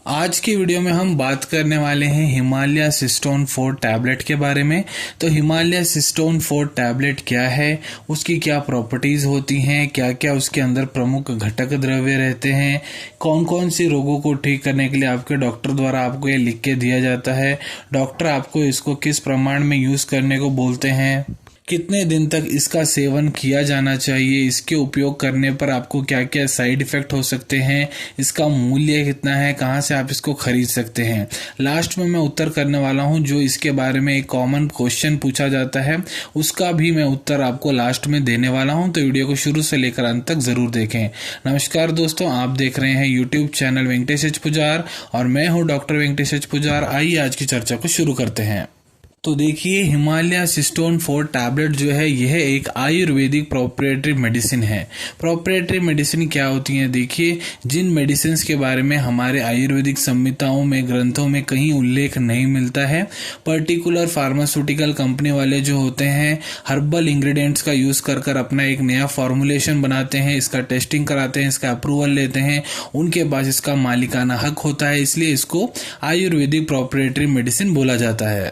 आज की वीडियो में हम बात करने वाले हैं हिमालय सिस्टोन 4 टैबलेट के बारे में। तो हिमालय सिस्टोन 4 टैबलेट क्या है, उसकी क्या प्रॉपर्टीज होती हैं, क्या क्या उसके अंदर प्रमुख घटक द्रव्य रहते हैं, कौन कौन सी रोगों को ठीक करने के लिए आपके डॉक्टर द्वारा आपको ये लिख के दिया जाता है, डॉक्टर आपको इसको किस प्रमाण में यूज करने को बोलते हैं, कितने दिन तक इसका सेवन किया जाना चाहिए, इसके उपयोग करने पर आपको क्या क्या साइड इफेक्ट हो सकते हैं, इसका मूल्य कितना है, कहाँ से आप इसको खरीद सकते हैं। लास्ट में मैं उत्तर करने वाला हूँ जो इसके बारे में एक कॉमन क्वेश्चन पूछा जाता है, उसका भी मैं उत्तर आपको लास्ट में देने वाला हूँ। तो वीडियो को शुरू से लेकर अंत तक जरूर देखें। नमस्कार दोस्तों, आप देख रहे हैं यूट्यूब चैनल वेंकटेश एच पुजार और मैं हूँ डॉक्टर वेंकटेश एच पुजार। आइए आज की चर्चा को शुरू करते हैं। तो देखिए, हिमालय सिस्टोन 4 टैबलेट जो है यह एक आयुर्वेदिक प्रोप्राइटरी मेडिसिन है। प्रोप्राइटरी मेडिसिन क्या होती है? देखिए, जिन मेडिसिन के बारे में हमारे आयुर्वेदिक संहिताओं में, ग्रंथों में कहीं उल्लेख नहीं मिलता है, पर्टिकुलर फार्मास्यूटिकल कंपनी वाले जो होते हैं हर्बल इंग्रेडिएंट्स का यूज कर अपना एक नया फॉर्मुलेशन बनाते हैं, इसका टेस्टिंग कराते हैं, इसका अप्रूवल लेते हैं, उनके पास इसका मालिकाना हक होता है, इसलिए इसको आयुर्वेदिक प्रोप्राइटरी मेडिसिन बोला जाता है।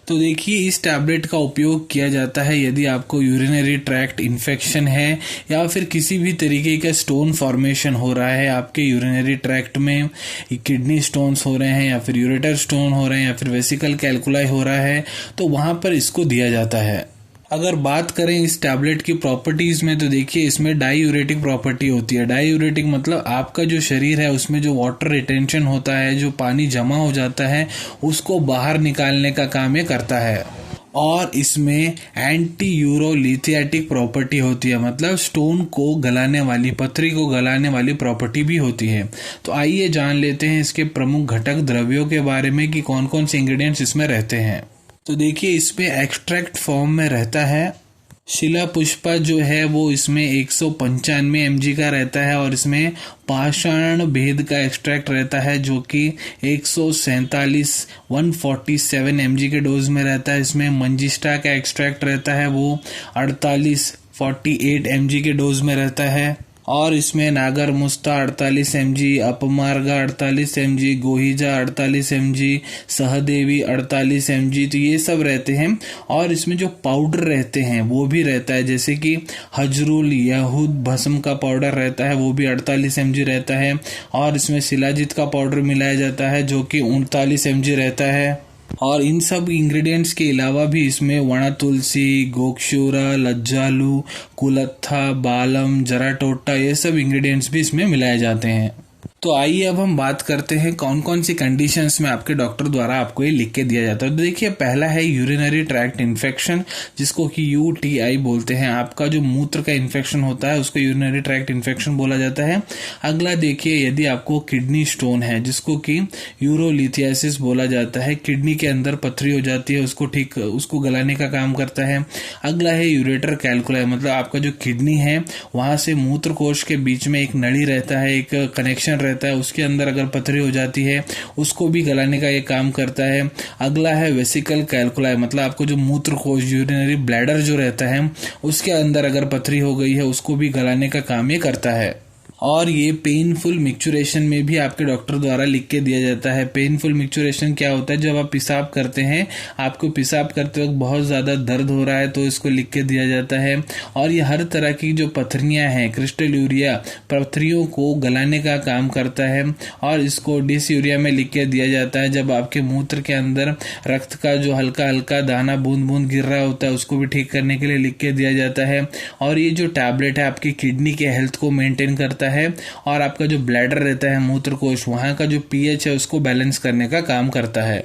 तो देखिए, इस टैबलेट का उपयोग किया जाता है यदि आपको यूरिनरी ट्रैक्ट इन्फेक्शन है या फिर किसी भी तरीके का स्टोन फॉर्मेशन हो रहा है आपके यूरिनरी ट्रैक्ट में, किडनी स्टोन्स हो रहे हैं या फिर यूरेटर स्टोन हो रहे हैं या फिर वेसिकल कैल्कुलाई हो रहा है, तो वहां पर इसको दिया जाता है। अगर बात करें इस टैबलेट की प्रॉपर्टीज में, तो देखिए इसमें डाईयूरेटिक प्रॉपर्टी होती है। डाईयूरेटिक मतलब आपका जो शरीर है उसमें जो वाटर रिटेंशन होता है, जो पानी जमा हो जाता है, उसको बाहर निकालने का काम ये करता है। और इसमें एंटी यूरोलिथियाटिक प्रॉपर्टी होती है, मतलब स्टोन को गलाने वाली, पथरी को गलाने वाली प्रॉपर्टी भी होती है। तो आइए जान लेते हैं इसके प्रमुख घटक द्रव्यों के बारे में कि कौन कौन से इंग्रेडिएंट्स इसमें रहते हैं। तो देखिए, इसमें एक्सट्रैक्ट फॉर्म में रहता है शिला पुष्पा जो है वो इसमें 195 mg का रहता है और इसमें पाषाण भेद का एक्सट्रैक्ट रहता है जो कि 147 mg के डोज में रहता है। इसमें मंजिष्ठा का एक्सट्रैक्ट रहता है वो 48 mg के डोज में रहता है और इसमें नागर मुस्ता 48 mg, अपमार्गा 48 mg, गोहिजा 48 mg, Sahadevi 48 mg, तो ये सब रहते हैं। और इसमें जो पाउडर रहते हैं वो भी रहता है, जैसे कि हजरुल यहूद भस्म का पाउडर रहता है वो भी 48 mg रहता है और इसमें शिलाजीत का पाउडर मिलाया जाता है जो कि 39 mg रहता है। और इन सब इंग्रेडिएंट्स के अलावा भी इसमें वणा तुलसी, गोक्षूरा, लज्जालू, कुलत्था, बालम, जराटोटा, ये सब इंग्रेडिएंट्स भी इसमें मिलाए जाते हैं। तो आइए अब हम बात करते हैं कौन कौन सी कंडीशंस में आपके डॉक्टर द्वारा आपको ये लिख के दिया जाता है। तो देखिए, पहला है यूरिनरी ट्रैक्ट इन्फेक्शन, जिसको कि UTI बोलते हैं। आपका जो मूत्र का इन्फेक्शन होता है उसको यूरिनरी ट्रैक्ट इन्फेक्शन बोला जाता है। अगला देखिए, यदि आपको किडनी स्टोन है जिसको कि यूरोलिथियासिस बोला जाता है, किडनी के अंदर पथरी हो जाती है, उसको गलाने का काम करता है। अगला है यूरेटर कैल्कुलाई, मतलब आपका जो किडनी है वहां से मूत्र कोश के बीच में एक नली रहता है, एक कनेक्शन रहता है, उसके अंदर अगर पथरी हो जाती है उसको भी गलाने का ये काम करता है। अगला है वेसिकल कैल्कुलाई, मतलब आपको जो मूत्र कोश, यूरिनरी ब्लैडर जो रहता है उसके अंदर अगर पथरी हो गई है उसको भी गलाने का काम ये करता है। और ये पेनफुल मिक्चुरेशन में भी आपके डॉक्टर द्वारा लिख के दिया जाता है। पेनफुल मिक्चुरेशन क्या होता है? जब आप पेशाब करते हैं, आपको पेशाब करते वक्त बहुत ज़्यादा दर्द हो रहा है तो इसको लिख के दिया जाता है। और ये हर तरह की जो पथरियाँ हैं, क्रिस्टल-यूरिया, पथरियों को गलाने का काम करता है और इसको डिसयूरिया में लिख के दिया जाता है। जब आपके मूत्र के अंदर रक्त का जो हल्का हल्का दाना बूंद बूंद गिर रहा होता है उसको भी ठीक करने के लिए लिख के दिया जाता है। और ये जो टैबलेट है आपकी किडनी के हेल्थ को मेंटेन करता है और आपका जो ब्लैडर रहता है, मूत्रकोश, वहां का जो pH है उसको बैलेंस करने का काम करता है।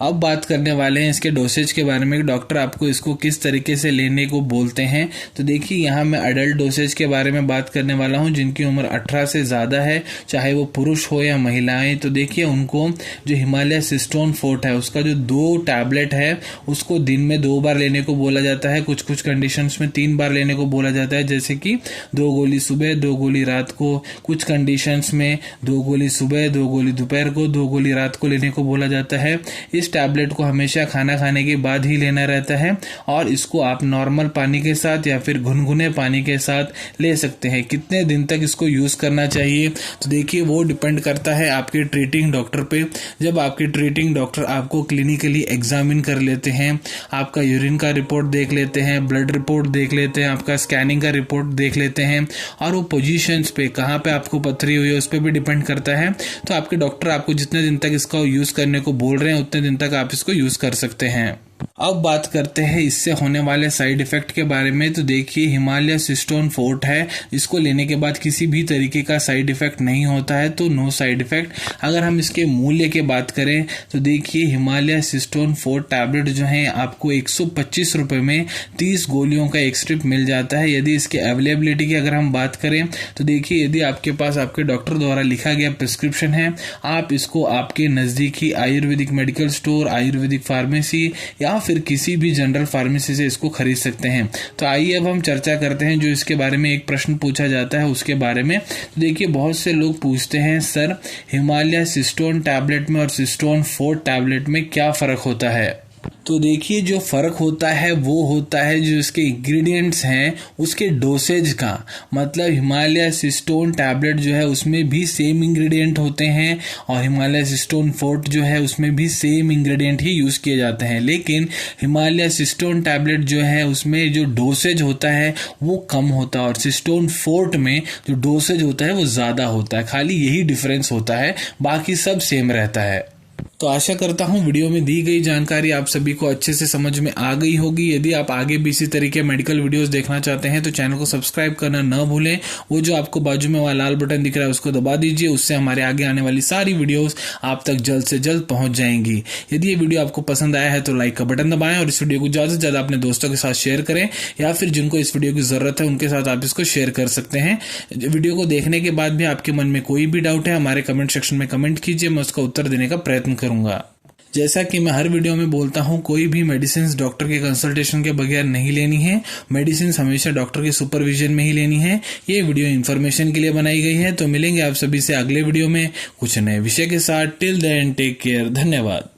अब बात करने वाले हैं इसके डोसेज के बारे में, डॉक्टर आपको इसको किस तरीके से लेने को बोलते हैं। तो देखिए, यहाँ मैं अडल्ट डोसेज के बारे में बात करने वाला हूँ जिनकी उम्र 18 से ज़्यादा है, चाहे वो पुरुष हो या महिलाएं। तो देखिए, उनको जो हिमालय सिस्टोन 4 है उसका जो 2 टैबलेट है उसको दिन में 2 बार लेने को बोला जाता है। कुछ कुछ कंडीशंस में 3 बार लेने को बोला जाता है, जैसे कि 2 गोली सुबह, 2 गोली रात को। कुछ कंडीशंस में 2 गोली सुबह, 2 गोली दोपहर को, 2 गोली रात को लेने को बोला जाता है। इस इस टैबलेट को हमेशा खाना खाने के बाद ही लेना रहता है और इसको आप नॉर्मल पानी के साथ या फिर गुनगुने पानी के साथ ले सकते हैं। कितने दिन तक इसको यूज़ करना चाहिए तो देखिए वो डिपेंड करता है आपके ट्रीटिंग डॉक्टर पे। जब आपके ट्रीटिंग डॉक्टर आपको क्लिनिकली एग्जामिन कर लेते हैं, आपका यूरिन का रिपोर्ट देख लेते हैं, ब्लड रिपोर्ट देख लेते हैं, आपका स्कैनिंग का रिपोर्ट देख लेते हैं और वो पोजीशंस पे कहाँ पे आपको पथरी हुई है उस पर भी डिपेंड करता है। तो आपके डॉक्टर आपको जितने दिन तक इसका यूज़ करने को बोल रहे हैं उतने दिन तक आप इसको यूज़ कर सकते हैं। अब बात करते हैं इससे होने वाले साइड इफेक्ट के बारे में। तो देखिए हिमालय सिस्टोन फोर्ट है, इसको लेने के बाद किसी भी तरीके का साइड इफेक्ट नहीं होता है, तो नो साइड इफेक्ट। अगर हम इसके मूल्य की बात करें तो देखिए हिमालय सिस्टोन फोर्ट टैबलेट जो है आपको 125 रुपये में 30 गोलियों का एक स्ट्रिप मिल जाता है। यदि इसके अवेलेबिलिटी की अगर हम बात करें तो देखिए यदि आपके पास आपके डॉक्टर द्वारा लिखा गया प्रिस्क्रिप्शन है, आप इसको आपके नज़दीकी Ayurvedic medical store, Ayurvedic pharmacy या फिर किसी भी जनरल फार्मेसी से इसको खरीद सकते हैं। तो आइए अब हम चर्चा करते हैं जो इसके बारे में एक प्रश्न पूछा जाता है उसके बारे में। तो देखिए बहुत से लोग पूछते हैं सर हिमालय सिस्टोन टैबलेट में और सिस्टोन फोर्ट टैबलेट में क्या फ़र्क होता है। तो देखिए जो फ़र्क होता है वो होता है जो इसके इंग्रेडिएंट्स हैं उसके डोसेज का। मतलब हिमालय सिस्टोन टैबलेट जो है उसमें भी सेम इंग्रेडिएंट होते हैं और हिमालय सिस्टोन फोर्ट जो है उसमें भी सेम इंग्रेडिएंट ही यूज़ किए जाते हैं, लेकिन हिमालय सिस्टोन टैबलेट जो है उसमें जो डोसेज होता है वो कम होता है और सिस्टोन फोर्ट में जो डोसेज होता है वो ज़्यादा होता है। खाली यही डिफरेंस होता है, बाकी सब सेम रहता है। तो आशा करता हूँ वीडियो में दी गई जानकारी आप सभी को अच्छे से समझ में आ गई होगी। यदि आप आगे भी इसी तरीके मेडिकल वीडियोस देखना चाहते हैं तो चैनल को सब्सक्राइब करना न भूलें। वो जो आपको बाजू में वाला लाल बटन दिख रहा है उसको दबा दीजिए, उससे हमारे आगे आने वाली सारी वीडियोस आप तक जल्द से जल्द पहुंच जाएंगी। यदि ये वीडियो आपको पसंद आया है तो लाइक का बटन दबाएं और इस वीडियो को ज़्यादा से ज़्यादा अपने दोस्तों के साथ शेयर करें या फिर जिनको इस वीडियो की ज़रूरत है उनके साथ आप इसको शेयर कर सकते हैं। वीडियो को देखने के बाद भी आपके मन में कोई भी डाउट है हमारे कमेंट सेक्शन में कमेंट कीजिए, मैं उसका उत्तर देने का प्रयत्न करूंगा। जैसा कि मैं हर वीडियो में बोलता हूं, कोई भी मेडिसिन डॉक्टर के कंसल्टेशन के बगैर नहीं लेनी है। मेडिसिन हमेशा डॉक्टर के सुपरविजन में ही लेनी है। ये वीडियो इन्फॉर्मेशन के लिए बनाई गई है। तो मिलेंगे आप सभी से अगले वीडियो में कुछ नए विषय के साथ। टिल देन टेक केयर, धन्यवाद।